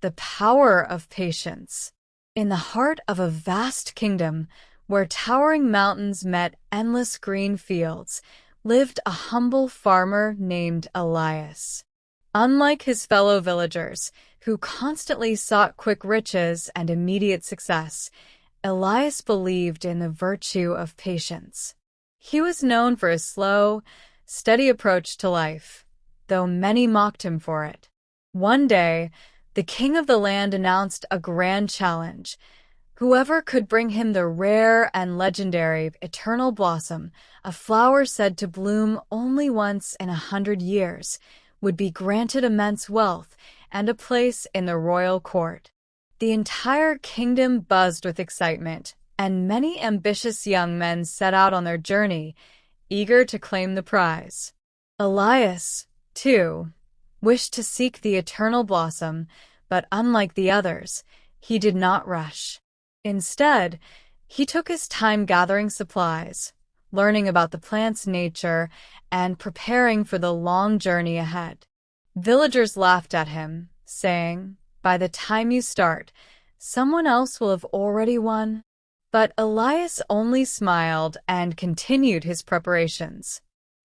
The power of patience. In the heart of a vast kingdom, where towering mountains met endless green fields, lived a humble farmer named Elias. Unlike his fellow villagers, who constantly sought quick riches and immediate success, Elias believed in the virtue of patience. He was known for his slow, steady approach to life, though many mocked him for it. One day, the king of the land announced a grand challenge. Whoever could bring him the rare and legendary eternal blossom, a flower said to bloom only once in 100 years, would be granted immense wealth and a place in the royal court. The entire kingdom buzzed with excitement, and many ambitious young men set out on their journey, eager to claim the prize. Elias, too, wished to seek the eternal blossom, but unlike the others, he did not rush. Instead, he took his time gathering supplies, learning about the plant's nature, and preparing for the long journey ahead. Villagers laughed at him, saying, "By the time you start, someone else will have already won." But Elias only smiled and continued his preparations.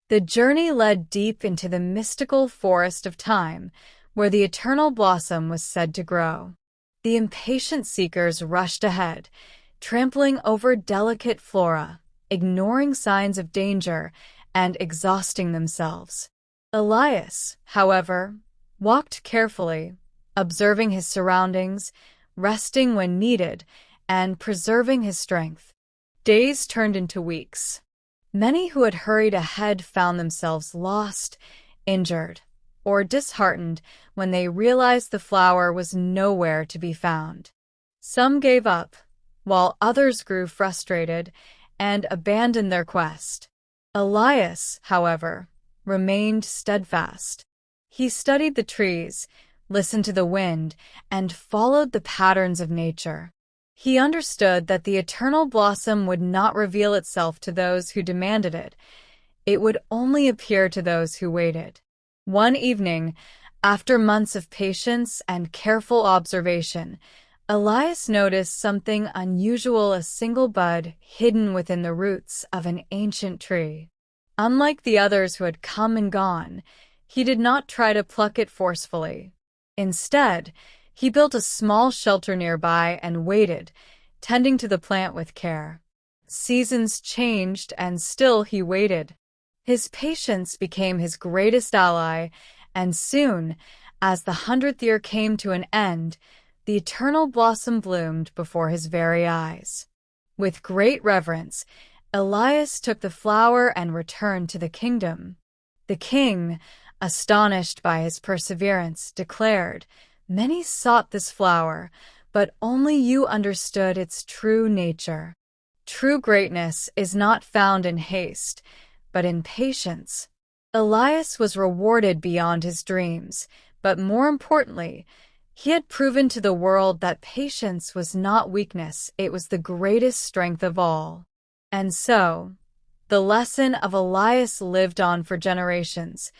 The journey led deep into the mystical forest of time, where the eternal blossom was said to grow. The impatient seekers rushed ahead, trampling over delicate flora, ignoring signs of danger, and exhausting themselves. Elias, however, walked carefully, observing his surroundings, resting when needed, and preserving his strength. Days turned into weeks. Many who had hurried ahead found themselves lost, injured, or disheartened when they realized the flower was nowhere to be found. Some gave up, while others grew frustrated and abandoned their quest. Elias, however, remained steadfast. He studied the trees, listened to the wind, and followed the patterns of nature. He understood that the eternal blossom would not reveal itself to those who demanded it. It would only appear to those who waited. One evening, after months of patience and careful observation, Elias noticed something unusual: a single bud hidden within the roots of an ancient tree. Unlike the others who had come and gone, he did not try to pluck it forcefully. Instead, he built a small shelter nearby and waited, tending to the plant with care. Seasons changed, and still he waited. His patience became his greatest ally, and soon, as the 100th year came to an end, the eternal blossom bloomed before his very eyes. With great reverence, Elias took the flower and returned to the kingdom. The king, astonished by his perseverance, declared, "Many sought this flower, but only you understood its true nature. True greatness is not found in haste, but in patience." Elias was rewarded beyond his dreams, but more importantly, he had proven to the world that patience was not weakness, it was the greatest strength of all. And so, the lesson of Elias lived on for generations.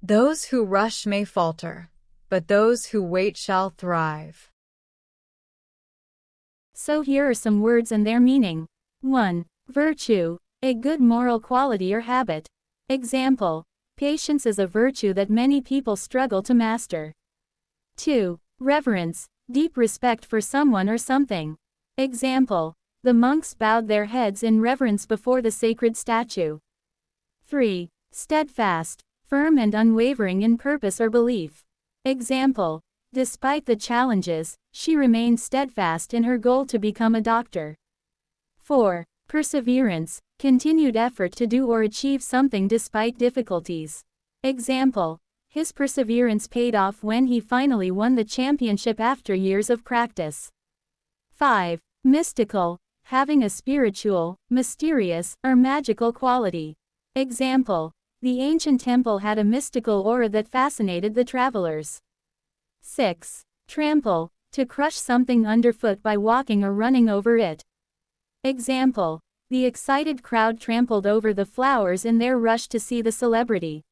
Those who rush may falter, but those who wait shall thrive. So here are some words and their meaning. 1. Virtue, a good moral quality or habit. Example, patience is a virtue that many people struggle to master. 2. Reverence, deep respect for someone or something. Example, the monks bowed their heads in reverence before the sacred statue. 3. Steadfast, firm and unwavering in purpose or belief. Example, despite the challenges, she remained steadfast in her goal to become a doctor. 4. Perseverance, continued effort to do or achieve something despite difficulties. Example, his perseverance paid off when he finally won the championship after years of practice. 5. Mystical, having a spiritual, mysterious, or magical quality. Example, the ancient temple had a mystical aura that fascinated the travelers. 6. Trample, to crush something underfoot by walking or running over it. Example, the excited crowd trampled over the flowers in their rush to see the celebrity.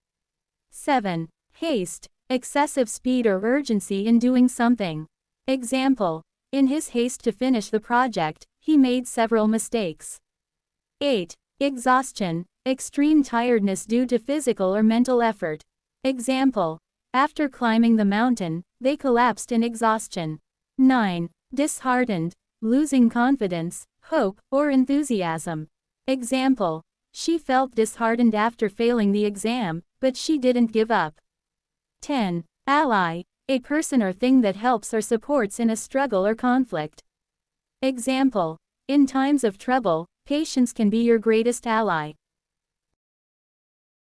7. Haste, excessive speed or urgency in doing something. Example. In his haste to finish the project, he made several mistakes. 8. Exhaustion. Extreme tiredness due to physical or mental effort. Example. After climbing the mountain, they collapsed in exhaustion. 9. Disheartened. Losing confidence, hope, or enthusiasm. Example. She felt disheartened after failing the exam, but she didn't give up. 10. Ally. A person or thing that helps or supports in a struggle or conflict. Example. In times of trouble, patience can be your greatest ally.